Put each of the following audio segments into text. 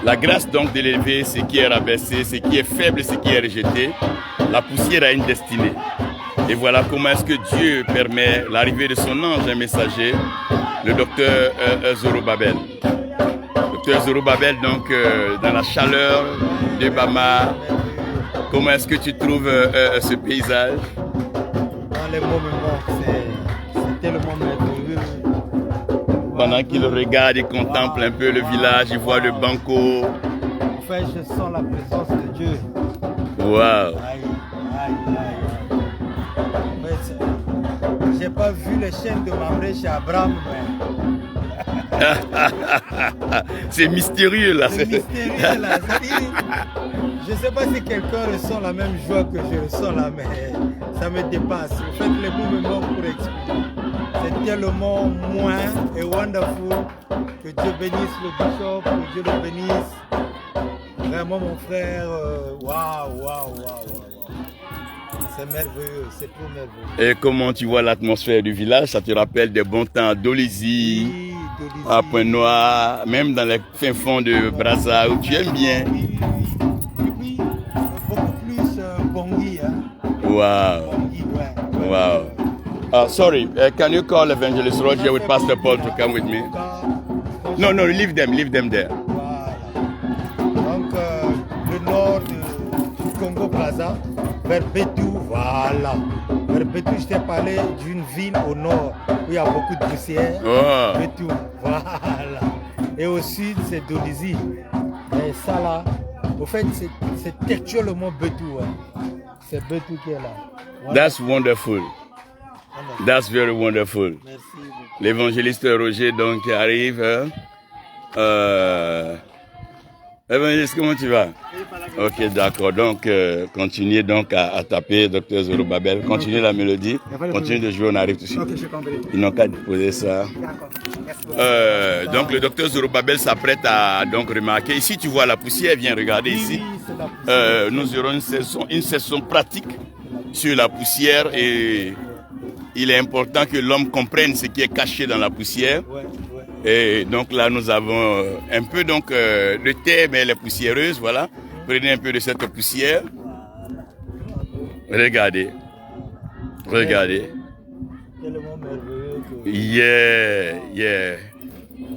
La grâce donc de l'élevé, ce qui est rabaissé, ce qui est faible, ce qui est rejeté. La poussière a une destinée. Et voilà comment est-ce que Dieu permet l'arrivée de son ange, un messager, le docteur Zorobabel. Docteur Zorobabel, donc, dans la chaleur de Bama, comment est-ce que tu trouves ce paysage? Dans les moments, c'est tellement merveilleux. Pendant qu'il regarde, il contemple un peu le village, il voit le banco. En fait, je sens la présence de Dieu. Wow. Aïe, aïe, aïe. J'ai pas vu les chaînes de Mamré chez Abraham, mais... C'est mystérieux là. C'est mystérieux là. Je sais pas si quelqu'un ressent la même joie que je ressens là, mais ça me dépasse. En fait, les mots me manquent pour expliquer. C'est tellement moins et wonderful. Que Dieu bénisse le bishop, que Dieu le bénisse. Vraiment mon frère, waouh. C'est merveilleux, c'est trop merveilleux. Et comment tu vois l'atmosphère du village? Ça te rappelle des bons temps d'Olizy, Oui, à Pointe-Noire, même dans les fins fonds de Brazza où tu aimes bien. Oui, beaucoup plus Bangui. Hein. Wow. Bangui, ouais. Wow. Sorry, can you call Evangelist Roger with Pastor Paul to come with me? No, leave them there. Voilà. Donc, le nord du Congo-Brazza, vers Betou, voilà. Vers Betou, je t'ai parlé d'une ville au nord où il y a beaucoup de poussière. Oh. Betou, voilà. Et au sud, c'est Dolizy. Et ça là, au fait, c'est textuellement Betou. Hein. C'est Betou qui est là. Voilà. That's wonderful. That's very wonderful. Merci beaucoup. L'évangéliste Roger donc arrive. Évangéliste, comment tu vas? Ok, d'accord. Donc, continuez donc à taper, docteur Zorobabel. Continuez la mélodie. Continuez de jouer, on arrive tout de suite. Ok, je comprends. Ils n'ont qu'à déposer ça. D'accord. Donc, le docteur Zorobabel s'apprête à donc remarquer. Ici, tu vois la poussière. Viens regarder ici. Nous aurons une session pratique sur la poussière et il est important que l'homme comprenne ce qui est caché dans la poussière. Et donc là, nous avons un peu donc de terre, mais elle est poussiéreuse, voilà. Prenez un peu de cette poussière. Regardez. Tellement merveilleux que... Yeah.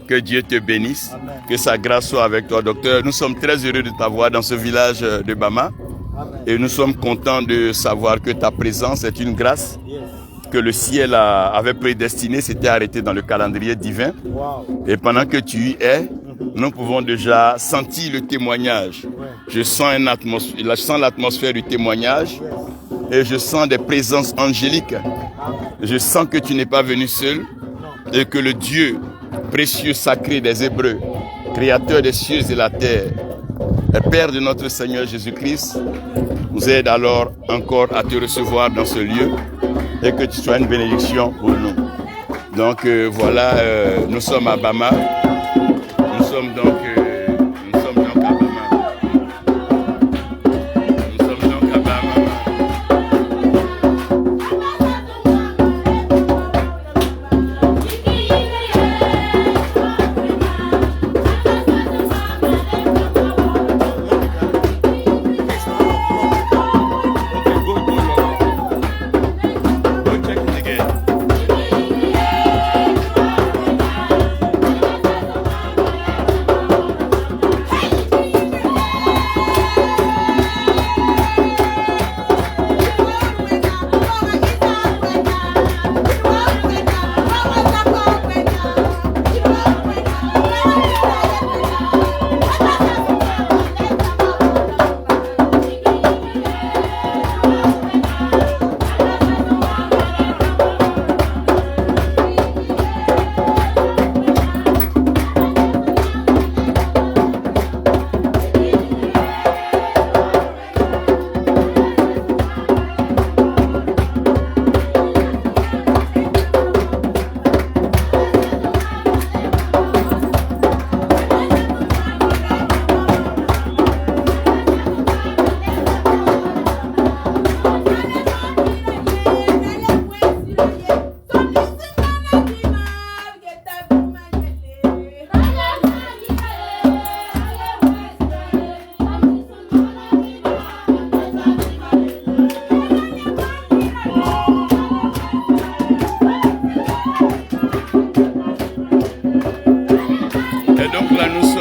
Que Dieu te bénisse. Amen. Que sa grâce soit avec toi, docteur. Nous sommes très heureux de t'avoir dans ce village de Bama. Amen. Et nous sommes contents de savoir que ta présence est une grâce. Yes. Que le ciel avait prédestiné, c'était arrêté dans le calendrier divin. Wow. Et pendant que tu y es, nous pouvons déjà sentir le témoignage. Ouais. Je sens l'atmosphère du témoignage. Yes. Et je sens des présences angéliques. Je sens que tu n'es pas venu seul. Non. Et que le Dieu précieux, sacré des Hébreux, créateur des cieux et la terre, et Père de notre Seigneur Jésus-Christ, nous aide alors encore à te recevoir dans ce lieu. Et que tu sois une bénédiction pour nous. Donc voilà, nous sommes à Bama. Nous sommes donc à Bama.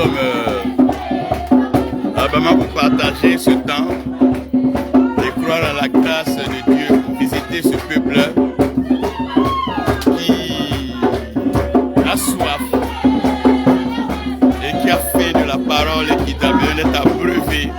sommes à Bama pour partager ce temps et croire à la grâce de Dieu pour visiter ce peuple qui a soif et qui a fait de la parole et qui est abreuvé.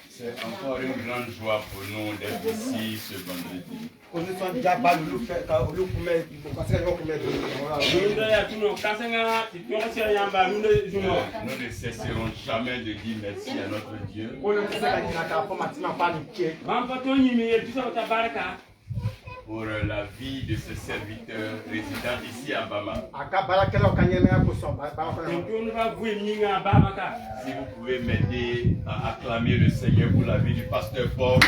C'est encore une grande joie pour nous d'être ici ce vendredi. Nous ne cesserons jamais de dire merci à notre Dieu pour la vie de ce serviteur résident ici à Bama. Si vous pouvez m'aider à acclamer le Seigneur pour la vie du pasteur Paul.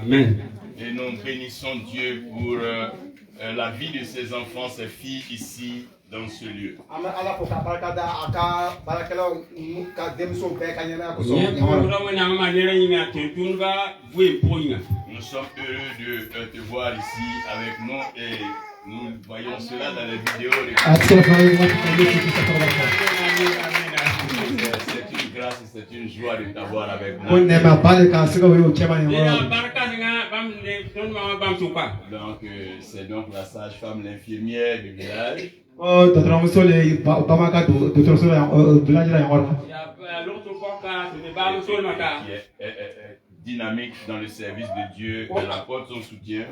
Amen. Et nous bénissons Dieu pour la vie de ses enfants, ses filles ici dans ce lieu. Nous sommes heureux de te voir ici avec nous et nous voyons cela dans les vidéos. C'est une grâce et c'est une joie de t'avoir avec nous. Donc c'est donc la sage-femme, l'infirmière du village. Qui est dynamique dans le service de Dieu, elle apporte son soutien.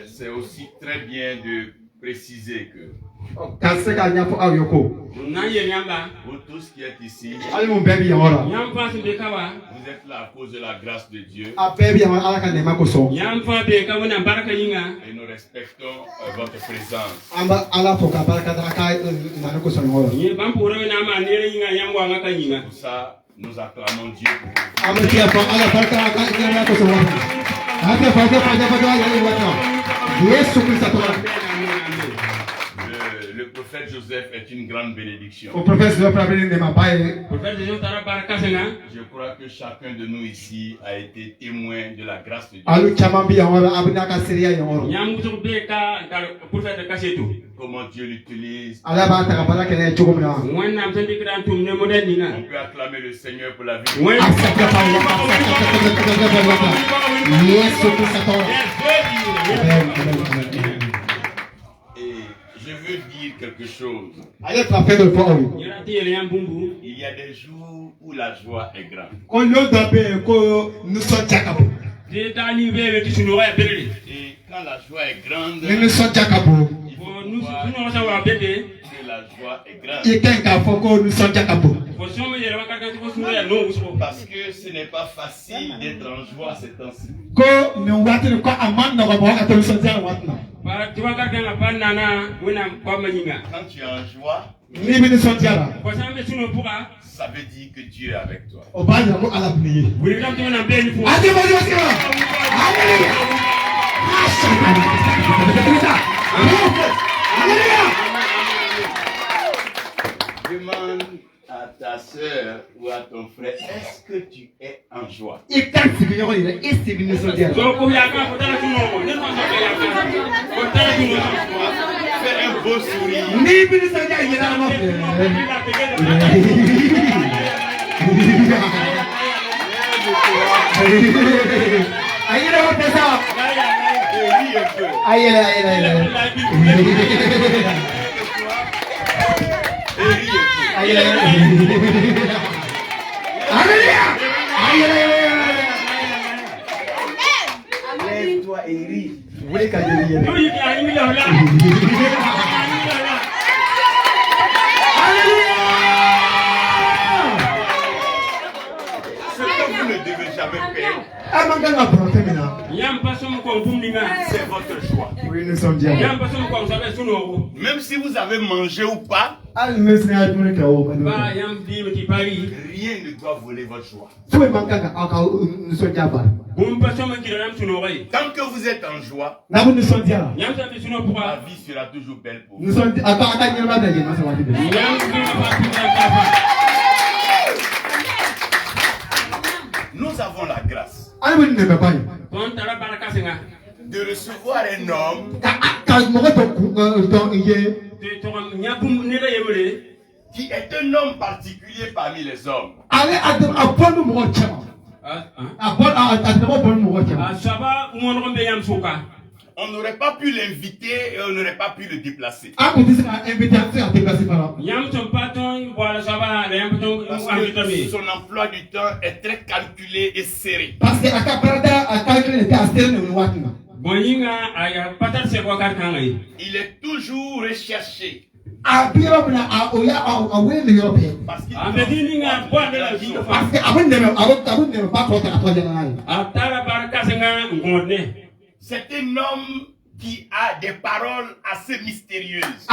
C'est aussi très bien de préciser que Vous tous qui êtes ici, vous êtes là à cause de la grâce de Dieu. Et nous respectons votre présence. Pour ça, nous acclamons Dieu pour le prophète Joseph est une grande bénédiction. Je crois que chacun de nous ici a été témoin de la grâce de Dieu. Comment Dieu l'utilise. On peut acclamer le Seigneur pour la vie. Et je veux dire quelque chose. Il y a des jours où la joie est grande. Et quand la joie est grande, il faut voir que la joie est grande. Parce que ce n'est pas facile d'être en joie ces temps-ci. Quand tu es en joie, ça veut dire que Dieu est avec toi. Demande à ta soeur ou à ton frère, est-ce que tu es en joie? Fais un beau sourire. Lève-toi et ris. Vous voulez qu'elle devienne? Ce que vous ne devez jamais faire, c'est votre choix. Même si vous avez mangé ou pas, rien ne doit voler votre joie. Tant que vous êtes en joie, la vie sera toujours belle pour vous. Nous avons la grâce de recevoir un homme qui est un homme particulier parmi les hommes. On n'aurait pas pu l'inviter et on n'aurait pas pu le déplacer. Parce que son emploi du temps est très calculé et serré. Il est toujours recherché. Parce qu'il c'est un homme qui a des paroles assez mystérieuses.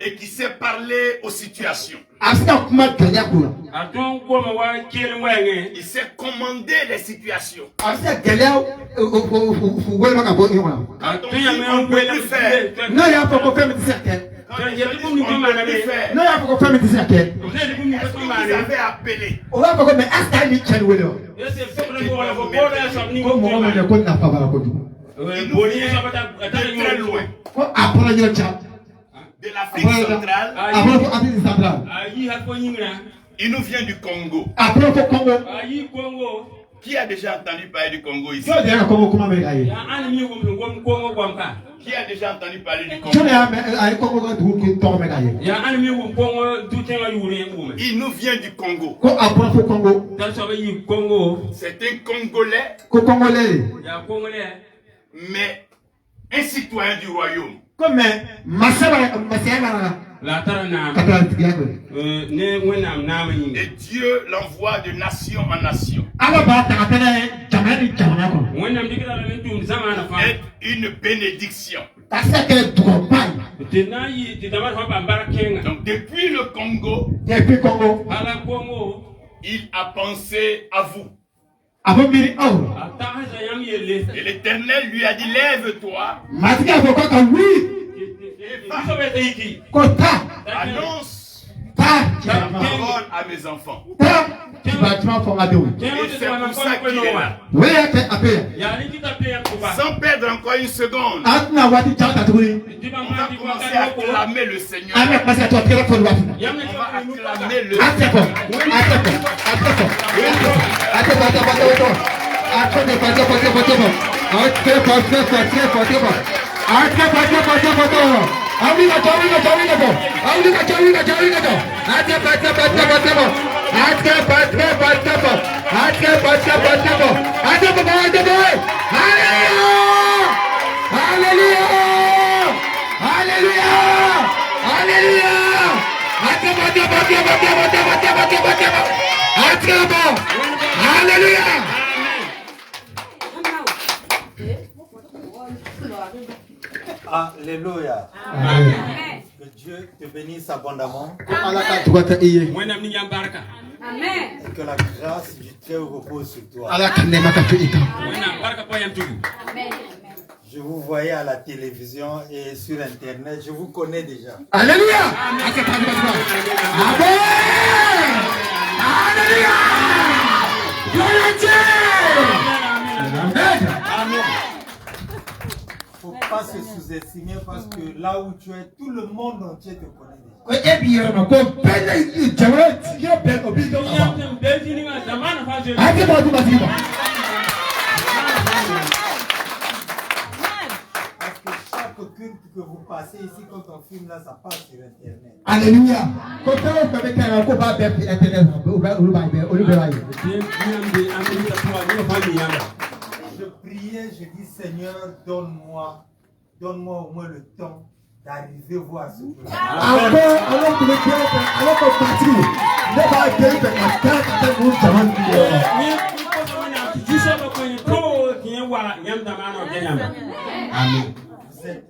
Et qui sait parler aux situations. Il sait commander les situations. Quand on dit on peut plus faire. Vous avez appelé. De l'Afrique centrale. Il nous vient du Congo. Qui a déjà entendu parler du Congo ici? Qui a déjà entendu parler du Congo? Il nous vient du Congo. C'est un Congolais, mais un citoyen du royaume. Et Dieu l'envoie de nation en nation. Être une bénédiction. Donc depuis le Congo, il a pensé à vous. Et l'Éternel lui a dit, lève-toi. Annonce ta parole à mes enfants. Et c'est pour ça qu'il est là. Sans perdre encore une seconde, on va commencer à acclamer le Seigneur. On va acclamer le Seigneur. Alléluia. Que Dieu te bénisse abondamment. Amen. Et que la grâce du Très-Haut repose sur toi. Je vous voyais à la télévision et sur Internet. Je vous connais déjà. Alléluia. Amen. Alléluia. Faut pas se sous-estimer parce que là où tu es, tout le monde entier te connaît déjà. Parce que chaque culte que vous passez ici, quand on filme là, ça passe sur Internet. Alléluia. Je priais, je dis Seigneur, donne-moi au moins le temps d'arriver voir ce que vous êtes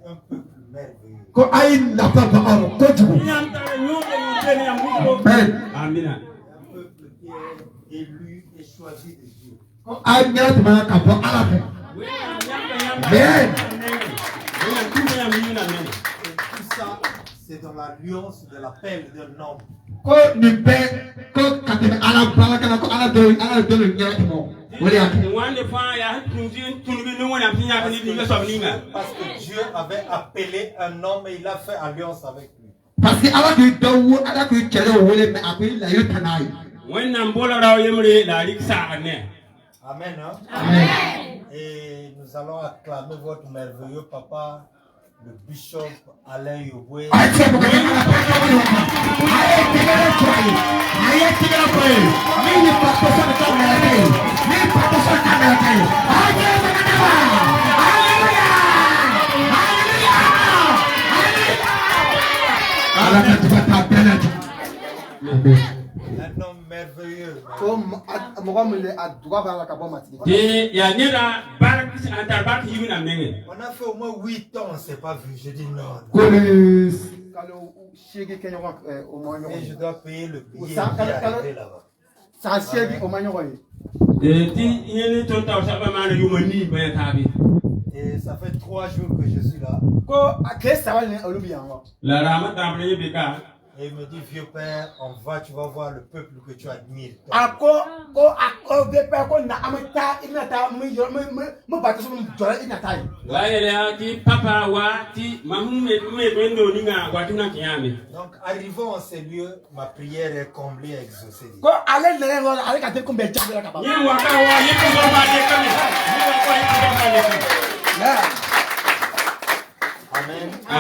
un peuple merveilleux. Un peuple qui est élu et choisi de Dieu. Et tout ça, c'est dans l'alliance de l'appel d'un homme. Parce que Dieu avait appelé un homme et il a fait alliance avec lui. Amen. Hein? Amen. Et nous allons acclamer votre merveilleux papa, le bishop Alain Yoboué. Un homme merveilleux. On a fait au moins 8 ans, on ne s'est pas vu. Je dis non. Et je dois payer le billet pour arriver là-bas. Et ça fait 3 jours que je suis là. Et il me dit, vieux père, tu vas voir le peuple que tu admires. Donc, arrivant en ces lieux, ma prière est comblée et exaucée.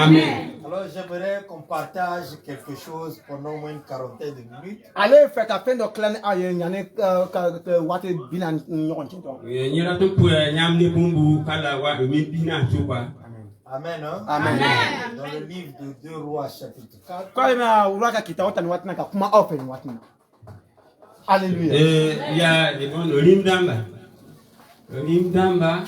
Amen. Alors j'aimerais qu'on partage quelque chose pendant au moins une quarantaine de minutes. Allez, fait qu'à peine de clan à y en a que what est bien en Amen. Hein? Amen. Dans le livre de 2 Rois chapitre 4. Quand il m'a ouvert qui t'a autant de watna comment open watna. Alléluia. Il y a des bons Olim Damba. Olim Damba.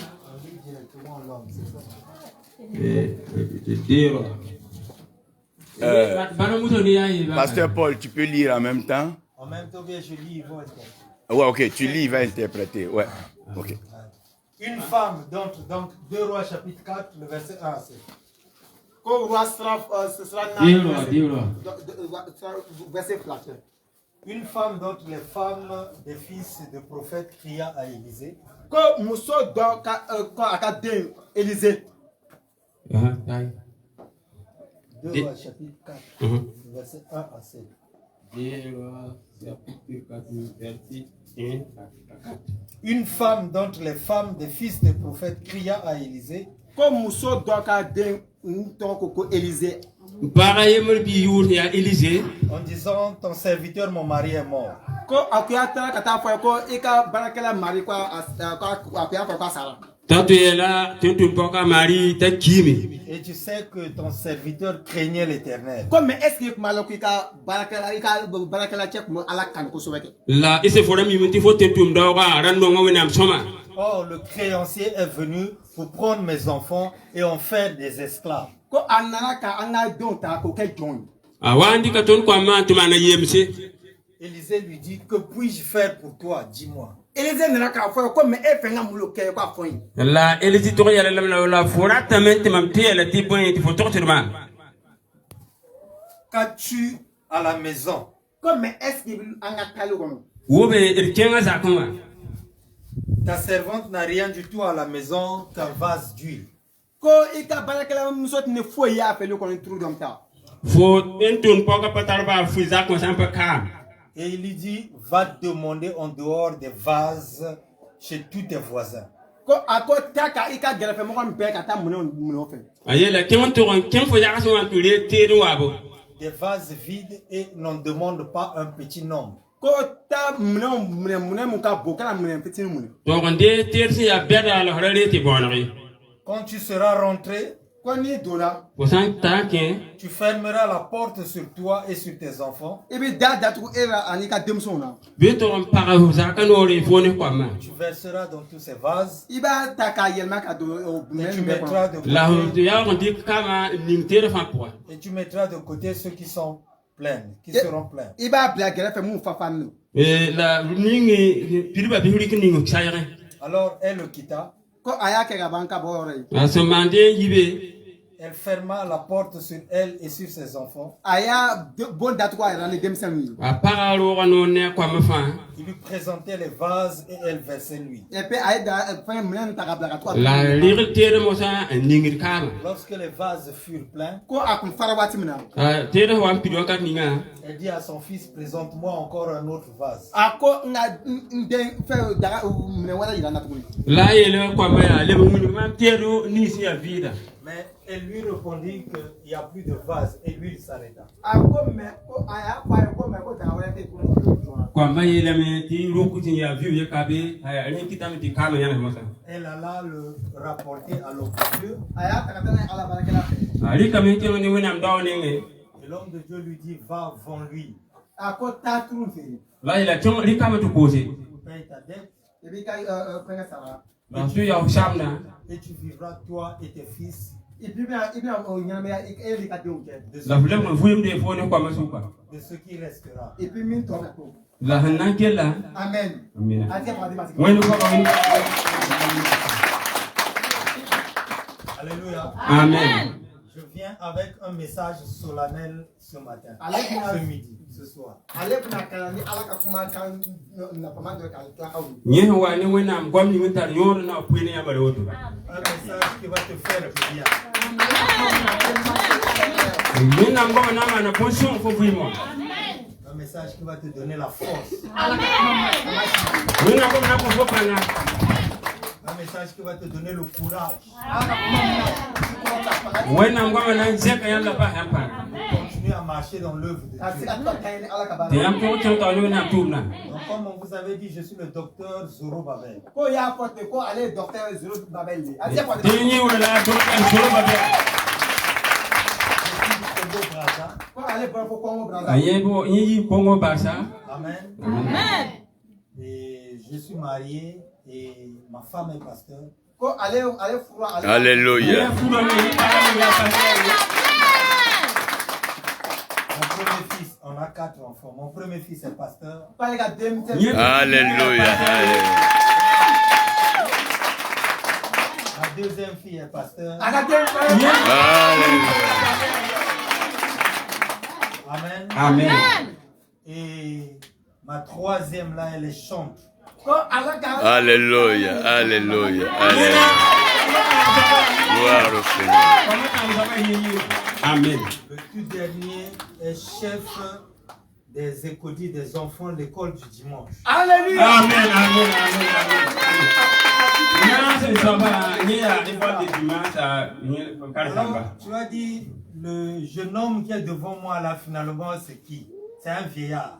Pasteur Paul, tu peux lire en même temps? En même temps, bien je lis, ils vont être. Ouais, ok, tu lis, il va interpréter. Ouais, ok. Une femme, donc 2 Rois chapitre 4, le verset 1 à 7. Quand roi sera ce sera verset flatteur. Une femme dont les femmes des fils de prophètes cria à Élisée. Quand Mousso donc à Élisée. 2 Rois chapitre 4, verset 1 à 7. 2 Rois chapitre 4, verset 1 à 4. Une femme dont les femmes des fils des prophètes cria à Élisée. Comme Mousso donc à Élisée. En disant, ton serviteur, mon mari est mort. Et tu sais que ton serviteur craignait l'Éternel. Or, le créancier est venu pour prendre mes enfants et en faire des esclaves. Élisée lui dit, que puis-je faire pour toi? Dis-moi. Qu'as-tu à la maison? Ta servante n'a rien du tout à la maison qu'un vase d'huile. Et il lui dit, va demander en dehors des vases chez tous tes voisins. Des vases vides et n'en demande pas un petit nombre. Quand tu seras rentré, tu fermeras la porte sur toi et sur tes enfants. Tu verseras dans tous ces vases. Et tu mettras de côté ceux qui sont pleins, qui seront pleins. Alors elle le quitta. Elle ferma la porte sur elle et sur ses enfants. Il lui présentait les vases et elle versait l'huile. Lorsque les vases furent pleins, elle dit à son fils, présente-moi encore un autre vase. Mais elle lui répondit qu'il n'y a plus de vase et l'huile s'arrêta. Elle alla le rapporter à l'homme de Dieu. Et l'homme de Dieu lui dit, va, vends-lui. Paye ta dette. Et tu vivras toi et tes fils de ce qui restera. Amen. Alléluia. Amen. Je viens avec un message solennel ce matin, ce midi, ce soir. Un message qui va te faire du bien. Un message qui va te donner la force. Un message qui va te donner le courage. Continuer à marcher dans l'œuvre de Dieu. Donc, comme on vous avait dit, je suis le docteur Zorobabel. Amen. Amen. Et je suis marié et ma femme est pasteur. Alléluia. Mon premier fils, on a 4 enfants. Mon premier fils est pasteur. Alléluia. Ma deuxième fille est pasteur. Amen. Amen. Et ma troisième là, elle chante. Alléluia. Alléluia. Alléluia. Gloire au Seigneur. Amen. Le tout dernier est chef des écoliers des enfants de l'école du dimanche. Alléluia. Amen. Amen. Alors, tu as dit, le jeune homme qui est devant moi là, finalement, c'est qui? C'est un vieillard.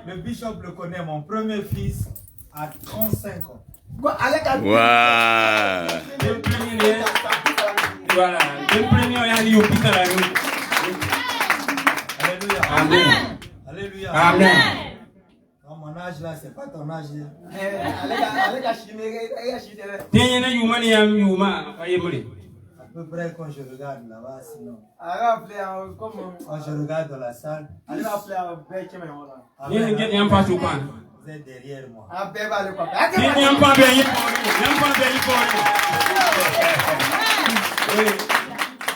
Le bishop le connaît, mon premier fils a 35 ans. Wow. Alléluia. Amen. Alléluia. Amen. Non, mon âge là, c'est pas ton âge. À peu près quand je regarde là-bas, sinon. Quand je regarde dans la salle, vous êtes derrière moi.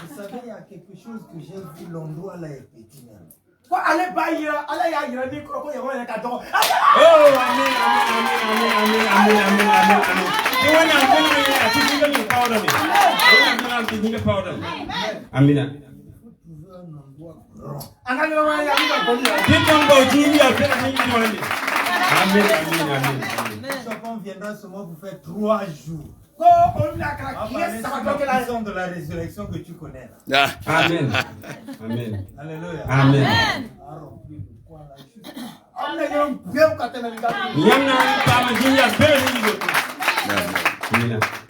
Vous savez, il y a quelque chose que j'ai vu, l'endroit là est petit même. Oh, amen, amen, On viendra seulement vous faire 3 jours. De la résurrection que tu connais là. Amen. Amen. Alléluia. Amen.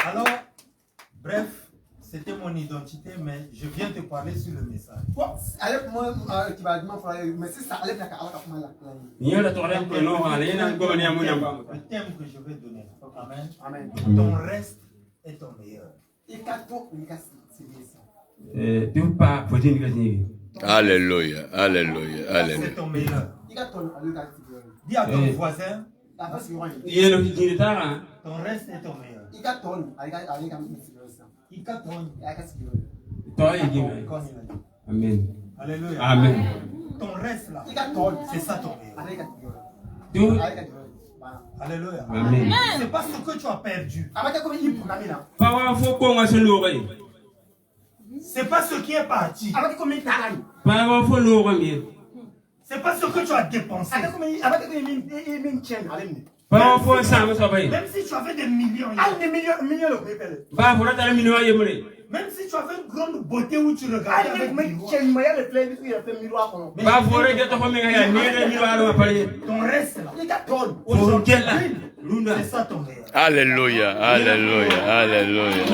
Alors, bref, c'était mon identité, mais je viens te parler sur le message. Le thème que je vais donner. Amen. Amen. Ton reste est ton meilleur. Alléluia. Alléluia. C'est Alléluia. ton meilleur. Dis à ton voisin, ton reste est ton meilleur. Amen. Alléluia. Amen. Ton reste là, c'est ça ton meilleur. Alléluia. Amen. C'est pas ce que tu as perdu. C'est pas ce qui est parti. C'est pas ce que tu as dépensé. Même si tu avais des millions. Même si tu avais une grande beauté où tu regardais avec ton reste là. Aujourd'hui, c'est ça ton meilleur. Alléluia. Alléluia. Alléluia.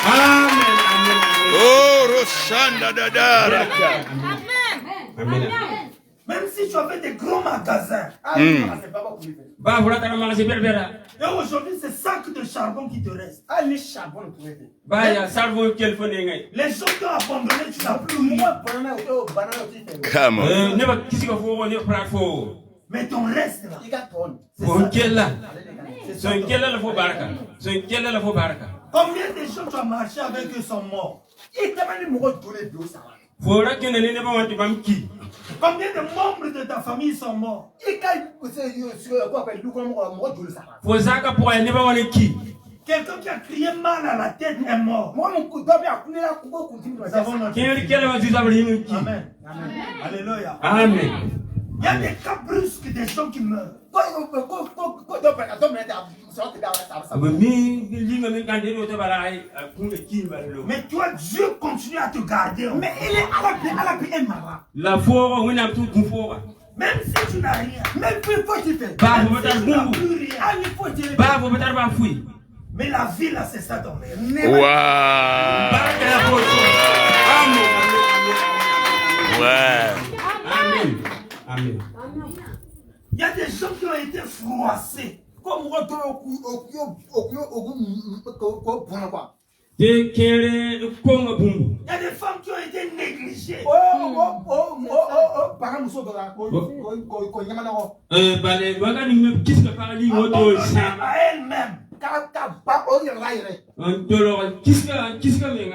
Amen. Oh, Roshanda Dadara. Amen. Même si tu avais des grands magasins. Et aujourd'hui, c'est sacs de charbon qui te restent. Les gens t'ont abandonné, tu n'as plus rien. Come on. Mais ton reste là, combien de gens tu as marché avec eux sont morts? Combien de membres de ta famille sont morts? Quelqu'un qui a crié mal à la tête est mort. Nous avons notre... Amen. Alléluia. Amen. Il y a des cas brusques, des gens qui meurent. Mais toi, Dieu continue à te garder. Mais il est à la paix, La foi, on a tout pour. même si tu n'as rien, même si tu fais, Bah, mais la vie là, c'est ça ton meilleur. Ouais. Amen. Amen. Il y a des gens qui ont été froissés. Il Il y a des femmes qui ont été négligées. À elle-même. Elle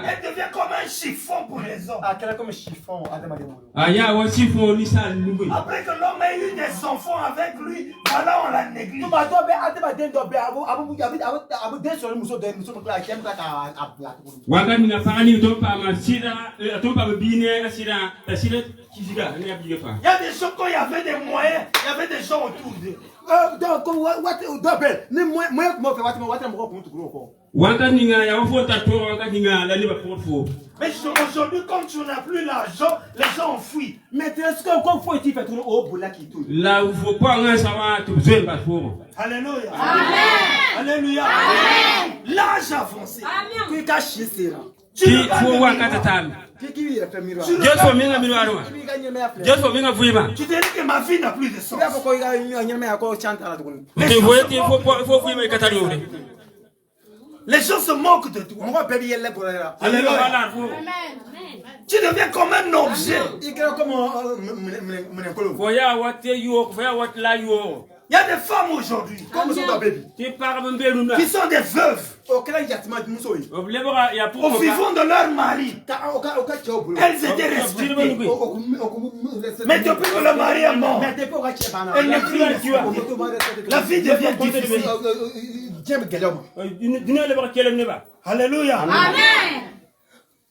Elle devient comme un chiffon pour les hommes. Après que l'homme ait eu des enfants avec lui, voilà, on la néglige. Il y a des gens, quand il y avait des moyens, il y avait des gens autour d'eux. Mais aujourd'hui, comme tu n'as plus l'argent, les gens ont fui. Alléluia. Amen. Alléluia. L'âge avancé. Tu ne tu te dis que ma vie n'a plus de sens. Les gens se moquent de toi. Alléluia. Tu deviens comme un objet. Il y a des femmes aujourd'hui qui sont des veuves. Au vivant de leur mari, elles étaient respectées. Mais depuis que le mari est mort, elles ne plus respectées. La vie devient difficile. Alléluia. Amen.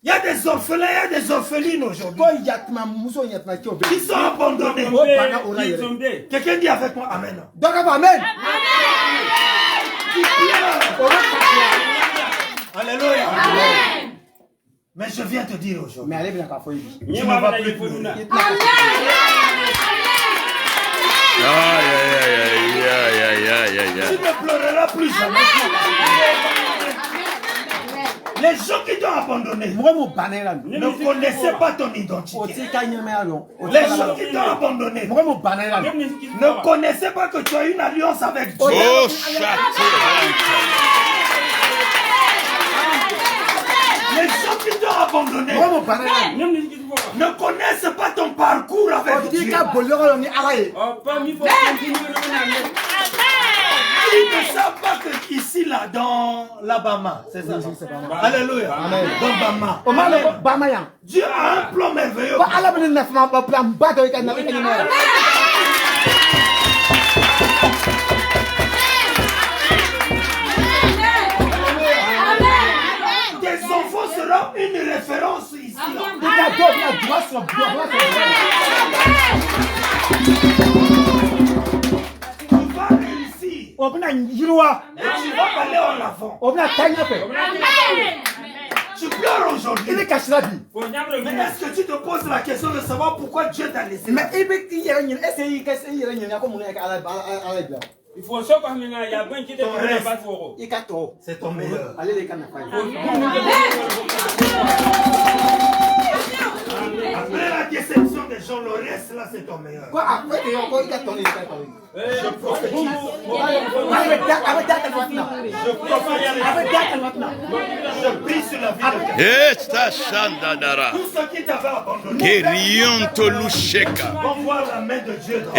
Il y a des orphelins, il y a des orphelines aujourd'hui qui sont abandonnés. Quelqu'un dit avec moi Amen. Amen. Alléluia. Amen. Mais je viens te dire aujourd'hui, tu ne vas plus pleurer. Tu ne pleureras plus jamais. Les gens qui t'ont abandonné ne connaissaient pas ton identité. Les gens qui t'ont abandonné ne connaissaient pas que tu as une alliance avec Dieu. Oh, Les gens qui t'ont abandonné ne connaissent pas ton parcours avec Dieu. Ils ne savent pas que ici, là, dans l'Alabama, c'est ça. Alléluia. Dans Bama. Dieu a un plan merveilleux. Tes enfants seront une référence ici. Et tu vas aller en avant. Tu pleures aujourd'hui. Mais est-ce que tu te poses la question de savoir pourquoi Dieu t'a laissé? Il faut ça comme il y a bien qui te c'est ton meilleur. Après la déception des gens, le reste là c'est ton meilleur. Je prophétise. Je prie sur la vie de quelqu'un. Tous ceux qui t'avaient abandonné vont voir la main de Dieu dans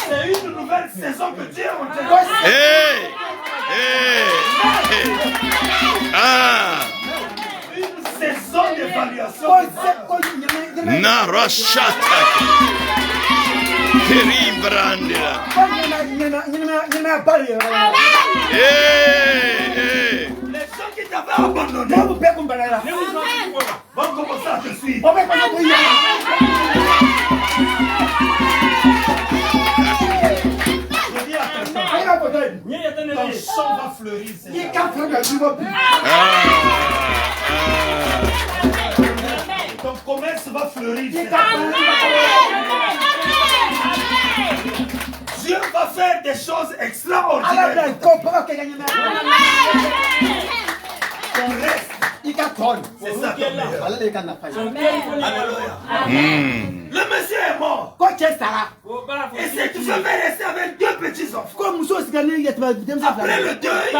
c'est une nouvelle saison que Dieu a Une saison d'évangélisation. l'évaluation. Narashata. Kerimbrandela. Hey. Les gens qui t'avaient abandonné vont commencer à te suivre. Je dis à quelqu'un, ton champ va fleurir. Ton commerce va fleurir. Dieu va faire des choses extraordinaires. Ton reste, c'est ça ton meilleur. Alléluia. Le monsieur est mort. Et c'est tu veux rester avec deux petits enfants. Après le deuil,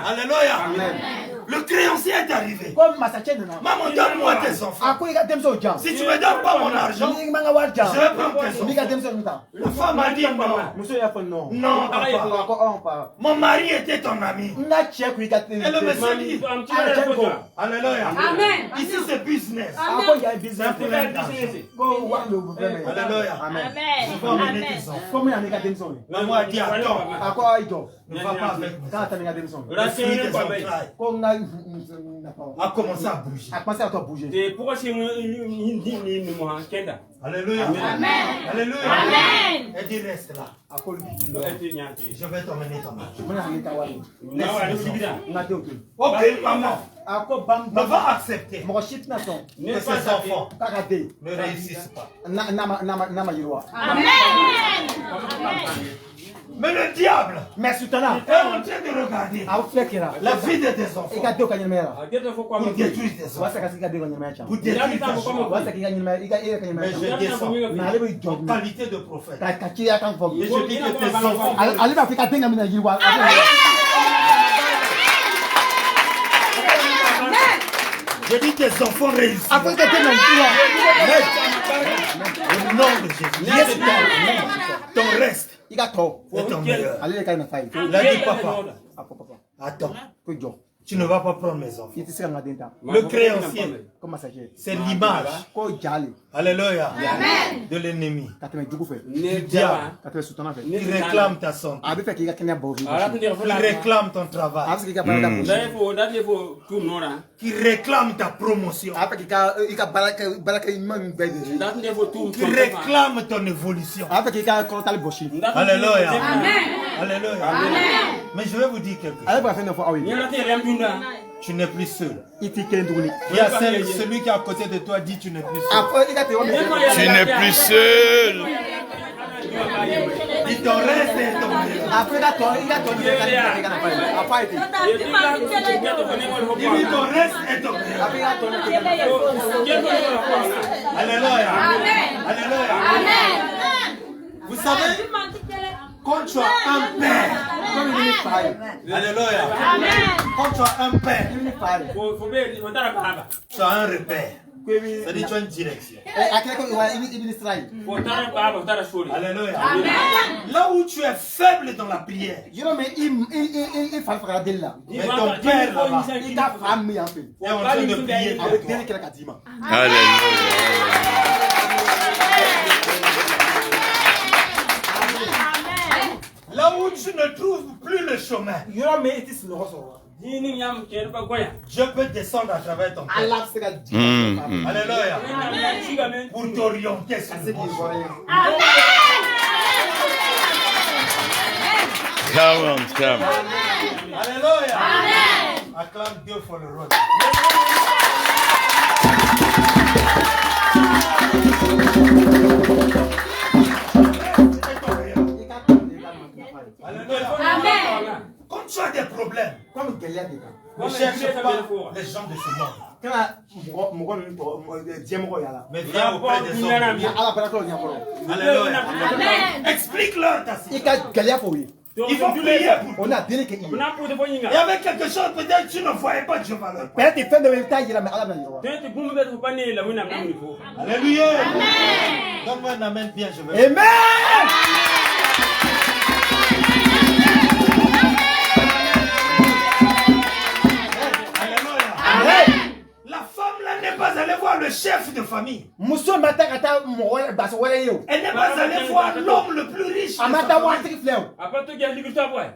alléluia. Le créancier est arrivé. Maman, donne-moi tes enfants. Si tu ne me donnes pas mon argent, je vais prendre tes enfants. La femme a dit non. Non, papa. Mon mari était ton ami. Et le monsieur dit, alléluia. Amen. Ici c'est business. C'est un peu alléluia. Amen. Je vais emmener tes enfants. Maman a dit, attends, ne va pas avec nous. Le fruit des entrailles a commencé à bouger. Alléluia. Amen. Alléluia. Amen. Elle dit reste là. Je vais t'emmener ton argent. Aucune maman ne va accepter que ses enfants ne réussissent pas. Amen. Mais le diable est en train de regarder la vie de tes enfants pour détruire tes enfants. Pour détruire ta joie. Mais je descends en qualité de prophète. Et je dis que tes enfants. Je dis tes enfants réussissent. Au nom de Jésus. Ton reste est ton meilleur. Il a dit papa, attends, tu ne vas pas prendre mes enfants. Le créancier, c'est l'image, alléluia, de l'ennemi. Du diable, qui réclame ta santé, qui réclame ton travail, qui réclame ta promotion, qui réclame ton évolution. Alléluia. Alléluia. Mais je vais vous dire quelque chose. Tu n'es plus seul. Il y a celui qui est à côté de toi dit tu n'es plus seul. Tu n'es plus seul. Dis ton reste est ton meilleur. Dis ton reste est ton meilleur. Alléluia. Alléluia. Vous savez, quand tu as un père, alléluia, quand tu as un père, tu as un repère. C'est-à-dire tu as une direction. Alléluia. Là où tu es faible dans la prière, mais ton père là-bas est en train de prier pour toi. Alléluia. Là où tu ne trouves plus le chemin, je peux descendre à travers ton cœur. Alléluia. Pour t'orienter sur le bon chemin. Come on, come. Alléluia. Acclame Dieu pour le road. Alléluia. Quand tu as des problèmes, ne cherche pas les gens de ce monde. Mais viens auprès des hommes. Alléluia. Explique-leur ta situation. Il faut prier pour toi. Et avec quelque chose, peut-être tu ne voyais pas Dieu va leur parler. Alléluia. Donne-moi un amen bien, je veux. Amen. La femme là famille. Elle Elle n'est pas allée voir l'homme le plus riche de sa famille.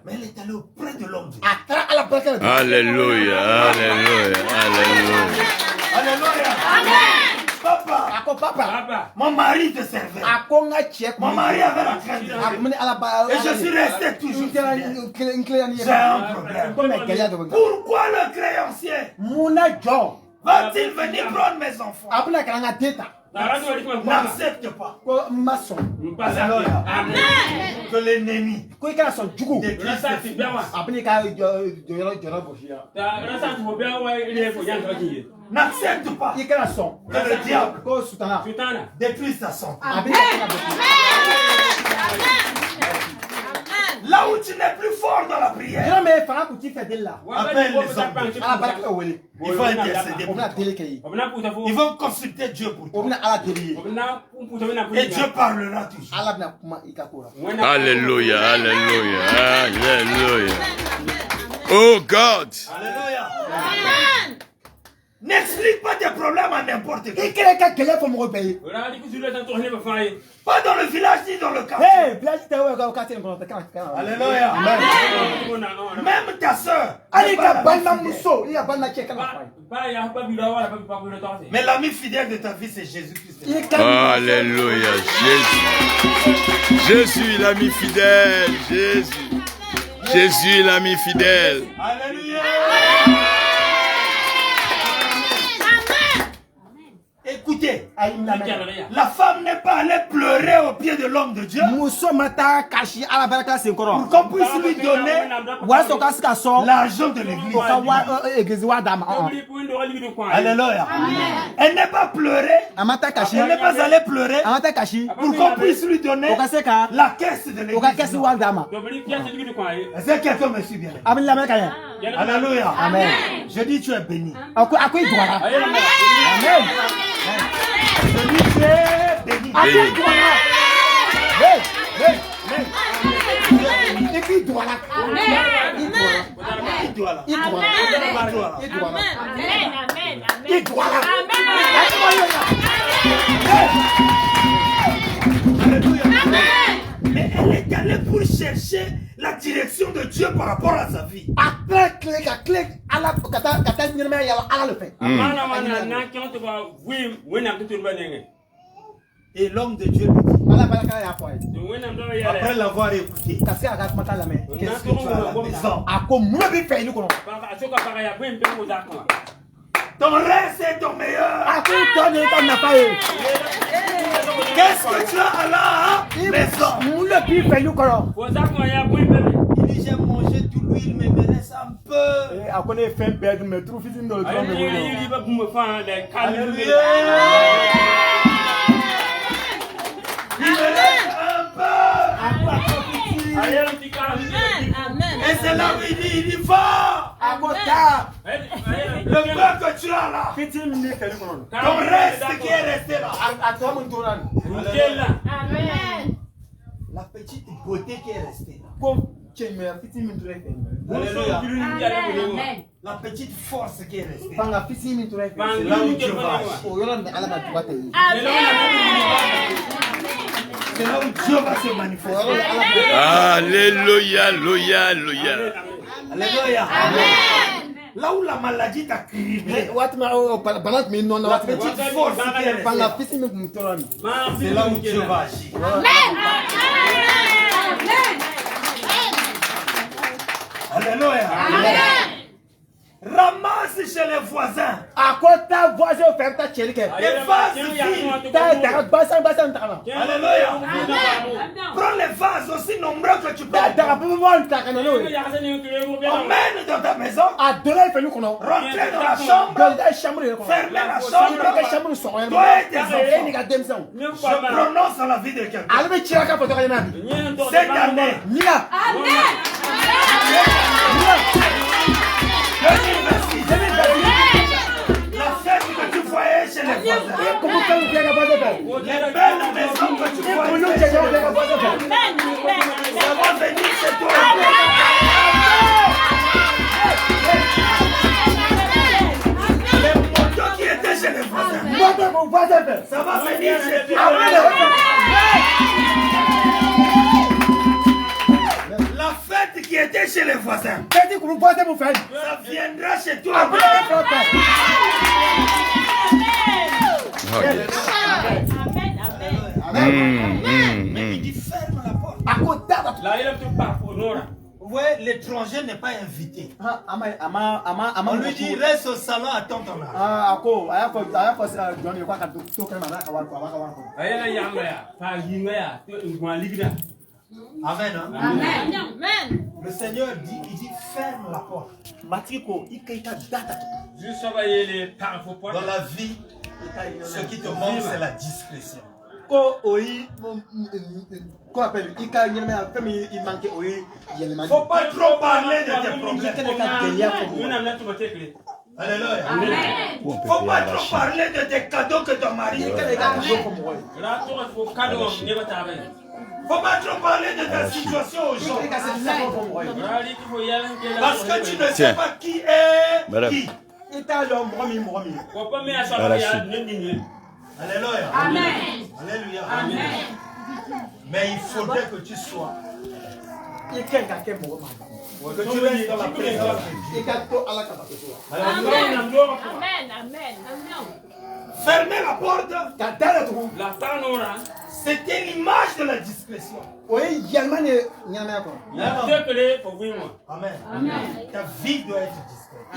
Mais elle est allée auprès de l'homme de Dieu. Alléluia, alléluia, alléluia. Alléluia. Papa, mon mari te servait. Mon mari avait la crainte de Dieu. Et je suis resté toujours fidèle. J'ai un problème. Pourquoi le créancier va-t-il venir prendre mes enfants? N'accepte pas. Alléluia. Que l'ennemi détruise tes finances. N'accepte pas que le diable détruise ta santé. Là où tu n'es plus fort dans la prière, appelle les hommes. Ils vont intercéder pour toi. Ils vont consulter Dieu pour toi. Et Dieu parlera toujours. Alléluia, alléluia, alléluia. Oh God. Alléluia. N'explique pas tes problèmes à n'importe qui. Pas dans le village ni dans le quartier. Alléluia. Même ta soeur. Mais l'ami fidèle de ta vie, c'est Jésus-Christ. Alléluia, Jésus. Jésus, l'ami fidèle. Jésus. Jésus, l'ami fidèle. Alléluia. Écoutez, la femme n'est pas allée pleurer au pied de l'homme de Dieu pour qu'on puisse lui donner l'argent de l'église. Alléluia. Elle n'est pas pleurée. Elle n'est pas allée pleurer pour qu'on puisse lui donner la caisse de l'église. Est-ce que quelqu'un me suit bien? Alléluia. Amen. Je dis tu es béni. Amen. Je dis tu es béni. Mais elle est allée pour chercher la direction de Dieu par rapport à sa vie. Et l'homme de Dieu lui dit, après l'avoir écouté, qu'est-ce que tu as à la maison? Ton reste est ton meilleur. Qu'est-ce que tu as à la maison? Il dit, j'ai mangé tout l'huile, mais me laisse un peu. Alléluia. Il me laisse un peu. Et c'est là où il dit, va. Le peu que tu as là, ton reste qui est resté là. La petite beauté qui est restée là. Alléluia. La petite force qui est restée. C'est là où Dieu va. C'est là où Dieu va se manifester. Alléluia, alléluia, alléluia. Alléluia. Là où la maladie t'a criblé, la petite force qui est restée, c'est là où Dieu va agir. Alléluia. Ramasse chez les voisins. Les vases vides. Alléluia. Prends les vases aussi nombreux que tu peux. Emmène dans ta maison. Rentrez dans la chambre. Fermez la chambre. Toi et tes enfants. Je prononce dans la vie de quelqu'un. Cette année. La fête que tu voyais chez les voisins, les belles maisons que tu voyais chez les voisins, ça va venir chez toi. Les motos qui étaient chez les voisins, Ça va venir chez toi. La fête qui était chez les voisins, ça viendra chez toi. Mais il dit ferme la porte. Vous voyez, l'étranger n'est pas invité. On lui dit reste au salon, attends ton âge. Amen. Hein? Amen. Le Seigneur dit, il dit ferme la porte. Dans la vie, ce qui te manque, c'est la discrétion. Faut pas trop parler de tes problèmes. Alléluia. Faut pas trop parler de tes cadeaux que ton mari. Faut pas trop parler de ta situation aux gens. Parce que tu ne sais pas qui est qui. Alléluia. Amen. Alléluia. Amen. Mais il faudrait que tu sois. Que tu restes dans la présence de Dieu. Amen. Amen. Fermez la porte. C'était l'image de la discrétion. Amen. Ta vie doit être discrète.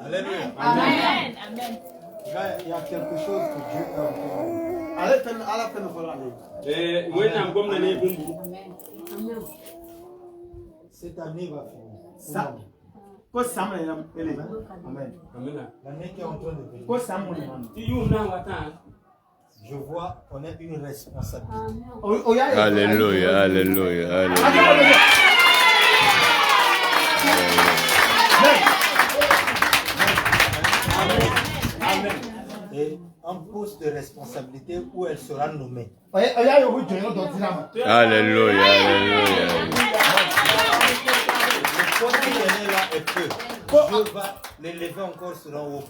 Alléluia. Amen. Amen. Il y a quelque chose que Dieu a cette année va finir. Amen. L'année qui est en train de venir. Je vois qu'on a une responsabilité. Alléluia, alléluia, alléluia. Et un poste de responsabilité où elle sera nommée. Alléluia, alléluia. Le poste qui est là est peu. Dieu va l'élever encore sur un haut.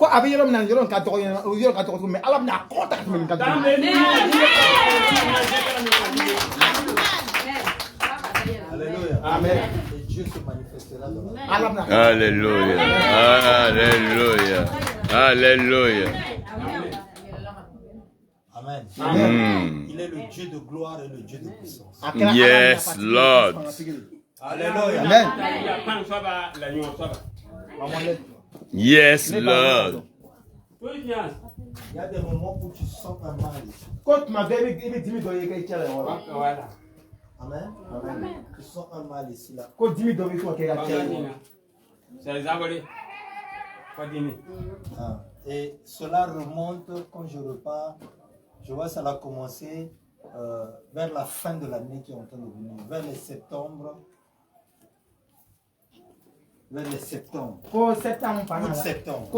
Alléluia. Amen. Et Dieu se manifestera dans la vie. Alléluia, alléluia, alléluia. Amen. Amen. Il est le Dieu de gloire et le Dieu de puissance. Yes, Lord. Alléluia. Amen. Yes, Lord. Il y a des moments où tu sens un mal ici. Amen. Amen. Tu sens un mal ici là. Et cela remonte quand je repars. Je vois ça a commencé vers la fin de l'année qui est en train de venir, vers les septembre. Vers les septembre. Août septembre.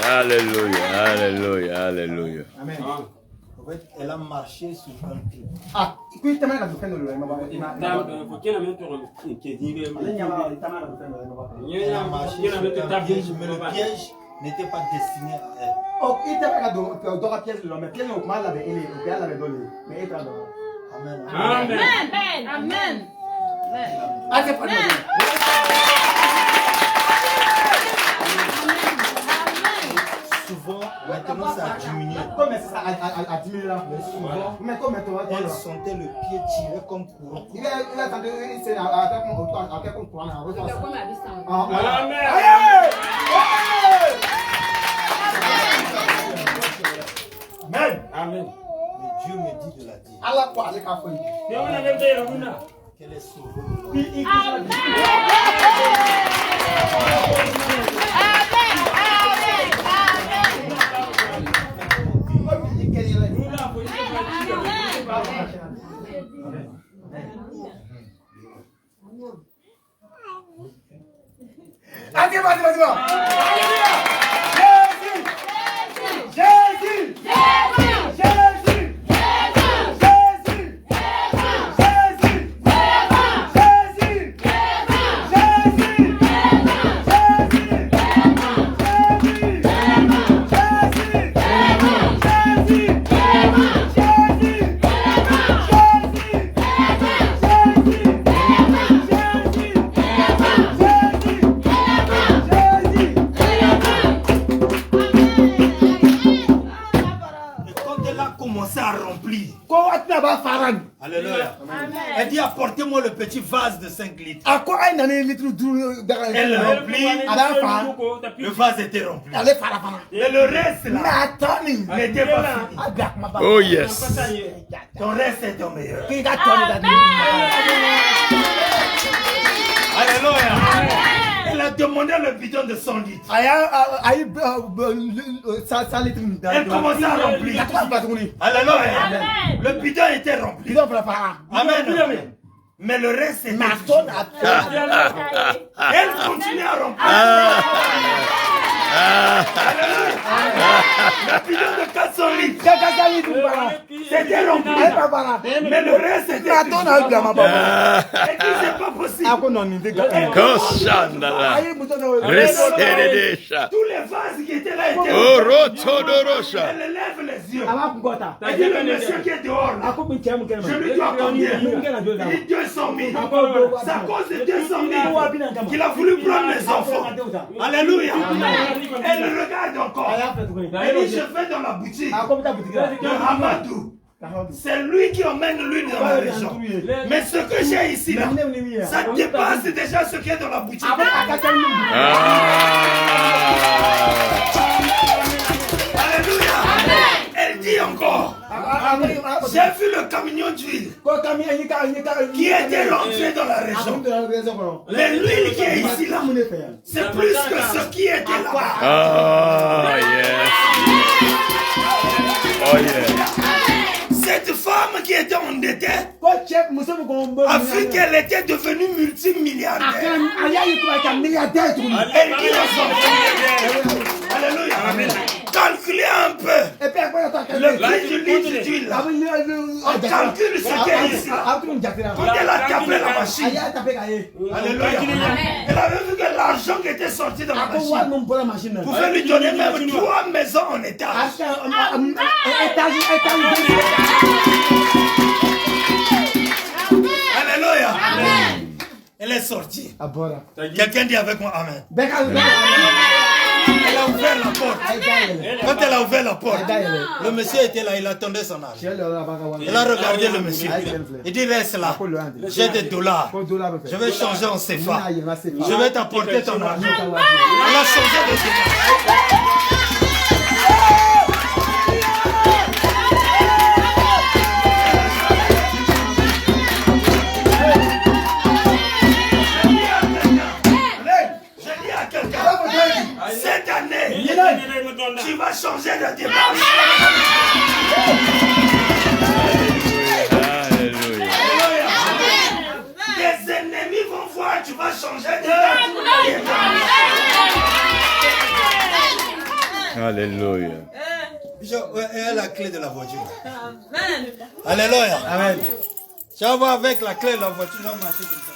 Alléluia, alléluia, alléluia. Amen. En fait, elle a marché sur un pied. Elle a marché sur un piège, mais le piège n'était pas destiné à elle. Amen. Amen. Amen. Souvent, maintenant ça a diminué. Mais souvent, elle sentait le pied tiré comme courant. Amen. Amen. Mais Dieu me dit de la dire. Qu'elle est sauvée. Alléluia. Elle dit apportez-moi le petit vase de 5 litres. À quoi elle en est litre Elle remplit. Le vase était rempli. Et le reste là n'était pas fini. Oh yes. Ton reste est ton meilleur. Alléluia. Elle a demandé le bidon de 100 litres. Elle commençait à remplir. Alléluia. Le bidon était rempli. Amen. Mais le reste était vide. Elle continuait à remplir. Le bidon de 400 litres. C'était rempli. Mais le reste était vide. Elle dit c'est pas possible. Tous les vases qui étaient là étaient remplis. Elle lève les yeux. Elle dit le monsieur qui est dehors là, je lui dois combien? Il dit 200 000. C'est à cause de 200 000 qu'il a voulu prendre les enfants. Alléluia. Elle regarde encore. Elle dit je vais dans la boutique de Hamadou. C'est lui qui emmène l'huile dans la région. Mais ce que j'ai ici là, ça dépasse déjà ce qui est dans la boutique. Alléluia. Elle dit encore, j'ai vu le camion d'huile qui était rentré dans la région. Mais l'huile qui est ici là, c'est plus que ce qui était là-bas. Oh yes. Oh yes. Cette femme qui était endettée a vu qu'elle était devenue multimilliardaire. Elle dit aux enfants, alléluia, calculez un peu le prix du litre d'huile. On calcule ce qui est ici. Quand elle a tapé la machine, alléluia, elle avait vu que l'argent qui était sorti de la machine pouvait lui donner même 3 maisons en étage. Alléluia. Elle est sortie. Quelqu'un dit avec moi amen. Elle a ouvert la porte. Quand elle a ouvert la porte, le monsieur était là, il attendait son argent. Elle a regardé le monsieur. Il dit reste là. J'ai des dollars. Je vais changer en CFA. Je vais t'apporter ton argent. Elle a changé de CFA. Cette année, tu vas changer de démarche. Alléluia. Tes ennemis vont voir, tu vas changer de démarche. Alléluia. Elle a la clé de la voiture. Alléluia. Amen. Tu vas voir avec la clé de la voiture, tu vas marcher comme ça.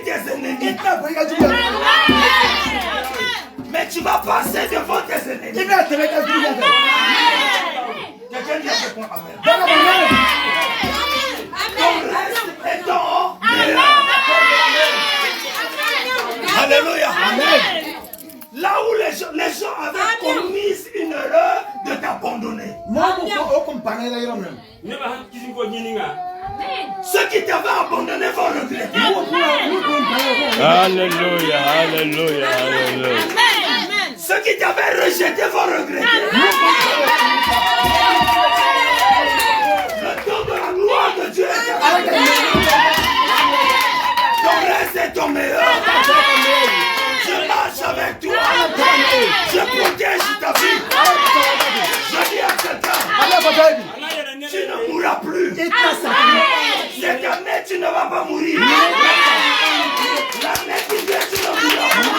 Tes ennemis. Mais tu vas passer devant tes ennemis. Quelqu'un dit avec moi amen. Ton reste est ton alléluia. Là où les gens avaient commis une erreur de t'abandonner. Ceux qui t'avaient abandonné vont regretter. Alléluia, alléluia, alléluia. Ceux qui t'avaient rejeté vont regretter. Le temps de la gloire de Dieu est arrivé. Ton reste est ton meilleur. Je marche avec toi. Je protège ta vie. Je dis à quelqu'un, tu ne mourras plus. Cette année, tu ne vas pas mourir. L'année qui vient, tu ne mourras pas.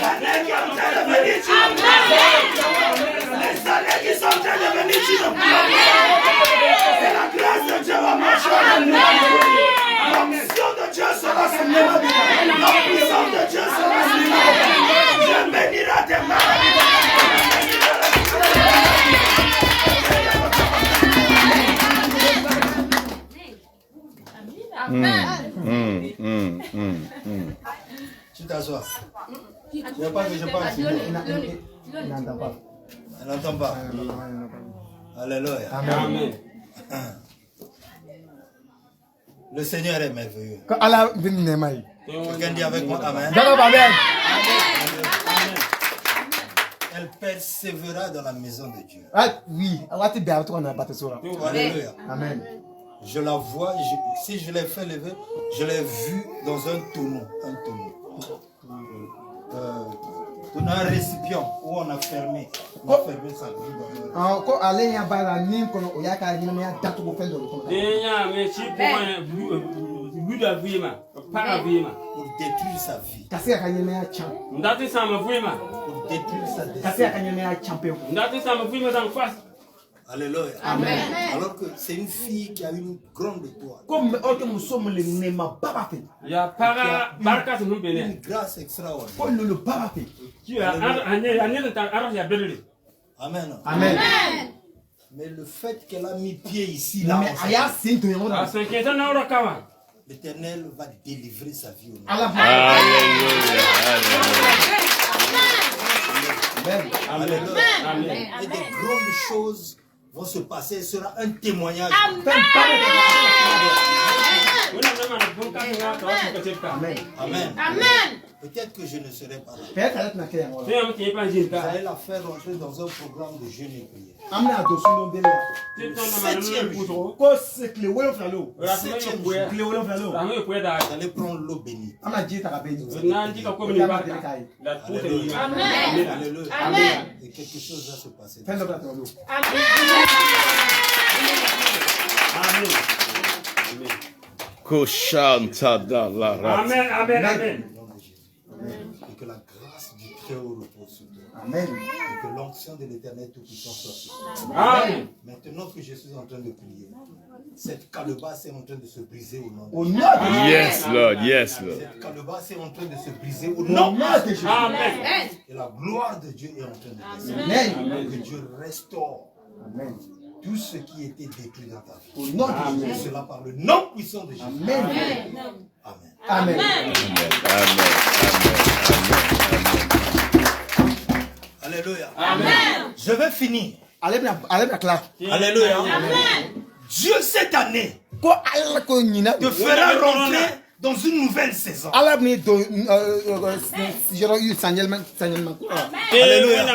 L'année qui est en train de venir, tu ne mourras pas. Les années qui sont en train de venir, tu ne mourras pas. Et la grâce de Dieu va marcher avec nous. La mission de Dieu sera sur nous. La puissance de Dieu sera sur nous. Dieu bénira tes mains. Amen. Tu t'assois. Il n'y a pas que je parle. Il n'entend pas. Elle n'entend pas. Alléluia. Amen. Le Seigneur est merveilleux. Quand Allah vient de Némaï. Quelqu'un dit avec moi Amen. Amen. Elle persévéra dans la maison de Dieu. Ah oui, Allah te bénit, on a battu ça. Alléluia. Amen. Je la vois, si je l'ai fait lever, je l'ai vue dans un tonneau. Un récipient où on a fermé. On a fermé sa vie. Quand aller à Balanim, quand on y a qu'à y aller à date pour faire le Pour détruire sa vie. Casser à gagner un champ. Pour détruire sa Casser à destinée. gagner un champion. Alléluia. Amen. Alors que c'est une fille qui a une grande étoile. Comme nous sommes les Néma, pas fait. Une grâce extraordinaire. Paul le pas fait. Amen. Amen. Mais le fait qu'elle a mis pied ici, là, Mais Aya c'est tout le monde. l'Éternel va délivrer sa vie au nom. Allah. Alléluia. Et des grandes choses vont se passer. Ce sera un témoignage. Amen. Amen. Peut-être que je ne serai pas là. Peut-être qu'elle est dans quel endroit. Vous allez la faire rentrer dans un programme de jeûne et prière. Amène à dos sur le Septième jour. Quoi c'est que le wolof la l'eau. Septième jour. Le wolof la l'eau. Vous allez prendre l'eau bénite. Amène dit ta béni. Alléluia. Amen. Alléluia. Amen. Et quelque chose va se passer. Fais le plat de l'eau. Amen. Et que la grâce du Très-Haut repose sur toi. Amen. Et que l'onction de l'Éternel Tout-Puissant soit sur toi. Amen. Maintenant que je suis en train de prier, cette calebasse est en train de se briser au nom de Au Jésus. nom de Jésus. Yes, Lord. Yes, Lord. Cette calebasse est en train de se briser au Au nom nom de Jésus. Amen. Et la gloire de Dieu est en train de descendre. Amen. Que Dieu restaure Amen. tout ce qui était détruit dans ta vie. Au nom de Et Jésus. cela par le nom puissant de Jésus. Amen. Amen. Amen. Alléluia. Amen. Je vais finir. Allez bien clap. Alléluia. Amen. Dieu cette année Ko Allah ko nyina. te fera rentrer dans une nouvelle saison. Allah ni do jero yu sanyelman. Alléluia.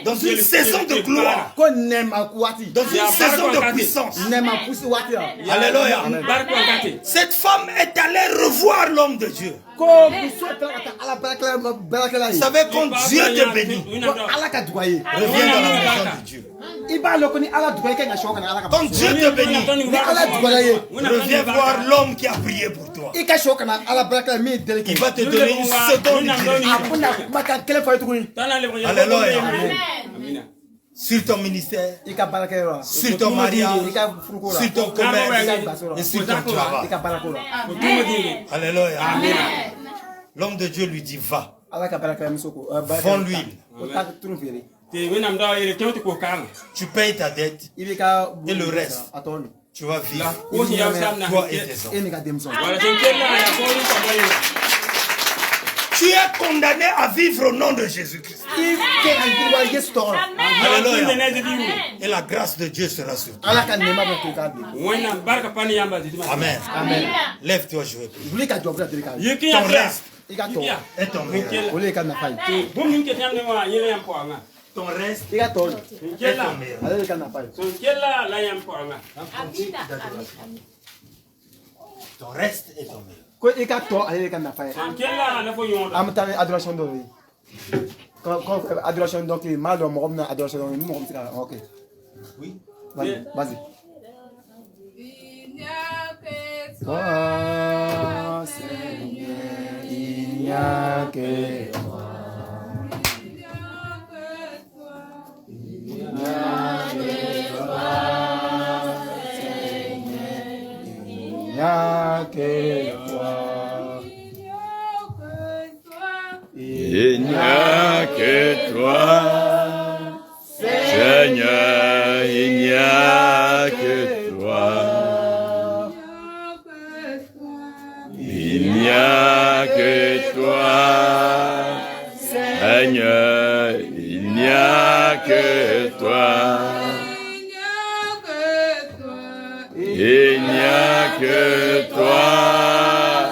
Dans une saison de gloire. Ko nem akwati. Dans une saison de puissance. Nem akusi wati. Alléluia. Cette femme est allée revoir l'homme de Dieu. Ko bisota ala barakla. Vous savez, quand Dieu te bénit, Allah ka dugaye. reviens dans la maison de Dieu. Iba lo ko ni Allah dugaye ka shoka na Allah ka. Quand Dieu te bénit, Ni Allah dugaye. reviens voir l'homme qui a prié pour toi. Ika shoka na Allah barakla mi deleke. Il va te donner une seconde direction. Apuna maka kele fa tukuni. Alléluia. Sur ton ministère, Ika barakela. sur ton mariage, Ika furukora. sur ton commerce et sur ton travail. Ika barakola. Alléluia. L'homme de Dieu lui dit, va, Allah ka barakela misoko. vends l'huile, tu payes ta dette et le reste, tu vas vivre, toi et tes enfants. Tu es condamné à vivre au nom de Jésus-Christ. Alléluia. Et la grâce de Dieu sera sur toi. Amen. Amen. Lève-toi, je vais prier. Vuli ka jɔ bila deli ka ye. Ton reste I ka tɔ. est ton meilleur. O le ka nafa ye. Ton reste I ka tɔ le. est ton meilleur. Ale le ka nafa ye. Ton reste est ton meilleur. Ko i ka tɔ ale le ka nafa ye. An bɛ taa ni adoration dɔ ye. Quand adoration donc maa dɔn mɔgɔ min na adoration dɔ ye ni mɔgɔ min se ka ok. Oui. Vas-y, vas-y. Toi, Seigneur, il n'y a que toi. Il n'y a que toi, Seigneur, il n'y a que toi. Il n'y a que toi, Seigneur, il n'y a que toi. Il n'y a que toi. Il n'y a que toi,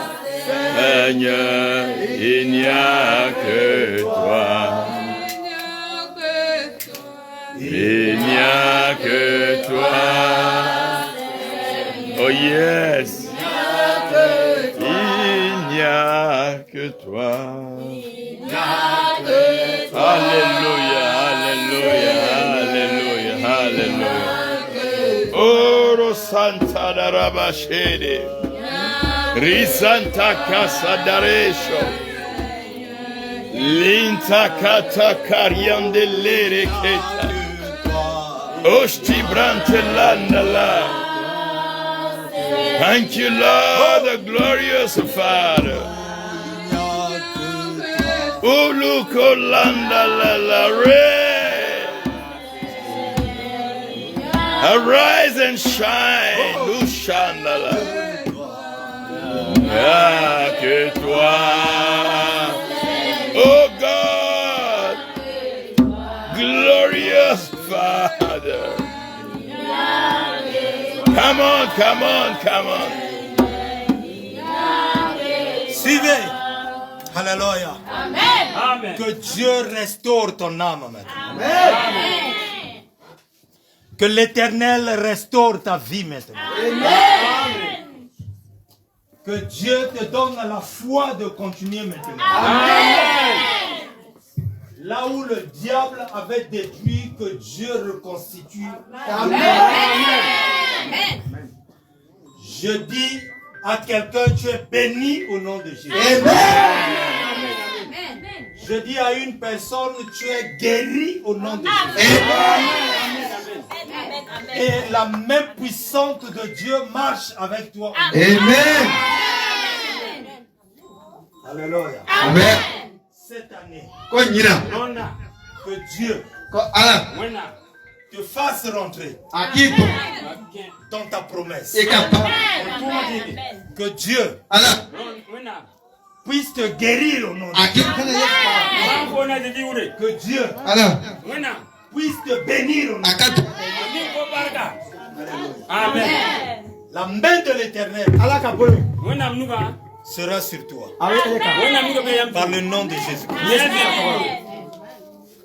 Seigneur, il n'y a que toi. Il n'y a que toi. Oh yes. Il n'y a que toi. Alléluia, alléluia, alléluia, alléluia. Oro Santa Darabashede, Risanta Casa Daresho, Linta Kata Kariande Lere Keta, Osti Brante Landala. Thank you, Lord, the glorious Father. Uluko Landala la Re. Arise and shine, Lushandala. Ah, que toi, oh God, glorious Father. Come on, come on, come on. Suivez. Alléluia. Amen. Que Dieu restaure ton âme maintenant. Amen. Que l'Éternel restaure ta vie maintenant. Amen. Que Dieu te donne la foi de continuer maintenant. Amen. Là où le diable avait détruit, que Dieu reconstitue. Amen. Je dis à quelqu'un, tu es béni au nom de Jésus. Je dis à une personne, tu es guéri au nom de Jésus. Et la main puissante de Dieu marche avec toi. Amen. Alléluia. Amen. Cette année, Nona. que Dieu Wena. te fasse rentrer Akito. dans ta promesse. Ekapa. Que Dieu Ala. Wena. puisse te guérir au nom de Akito. Wena de diure. Que Dieu Ala. Wena. puisse te bénir au nom de Akato. Amen. La main de l'Éternel Ala ka bolo. Wena mnuga. sera sur toi. Awe eleka. Wena mnuga be yam. Par le nom de Jésus. Yes.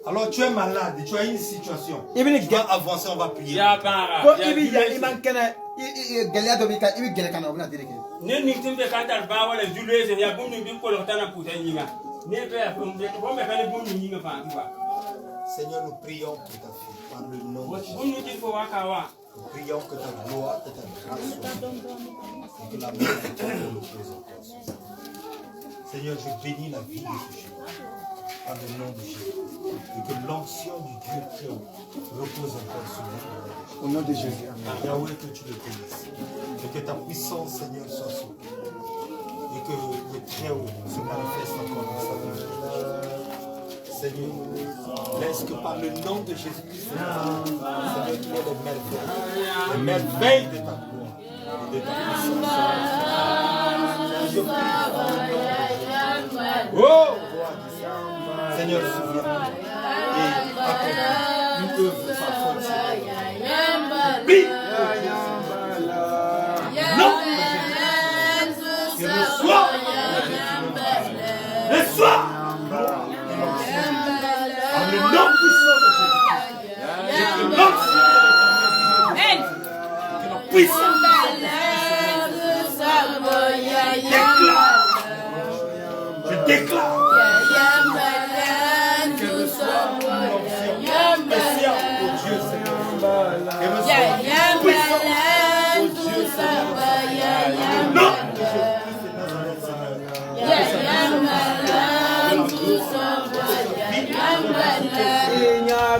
Alors tu es malade, tu as une situation. Ibini Tu vas avancer, on va prier. Ya bara. ko ibi ya iman kana gɛlɛya dɔ b'i kan i bɛ gɛlɛ kana o bɛna deli kɛ. Ne ni timbe kantar ba wala jule se ya bundu bi ko lo tana puta nyinga. Ne be ya from de ko me kale bundu nyinga fa tuwa. Seigneur, nous prions pour ta fille. Par le nom de Jésus. Bundu ti ko wakawa. Nous prions que ta gloire et ta grâce soient sur nous. Et que la main de Dieu repose encore sur nous. Seigneur, je bénis la vie de ce jeune. Par le nom de Jésus. Et que l'ancien du Dieu très haut repose encore sur nous. Au nom de Jésus. Yahweh, que tu le bénisses. Et que ta puissance, Seigneur, soit sur nous. Et que le très haut se manifeste encore dans sa vie. Seigneur, laisse que par le nom de Jésus-Christ, Seigneur, tu es les merveilles de ta gloire et de ta puissance. Je prie. Oh, roi du Seigneur. Seigneur, souviens-nous et accomplis une œuvre sans faute. Prie. Non. Que le soir, le soir, en le nom puissant de Jésus, et que l'onction de Dieu, que la puissance je déclare que le soir une onction spéciale au Dieu Seigneur, que le soir puissant au Dieu Seigneur, non de Jésus-Christ de Nazareth Seigneur,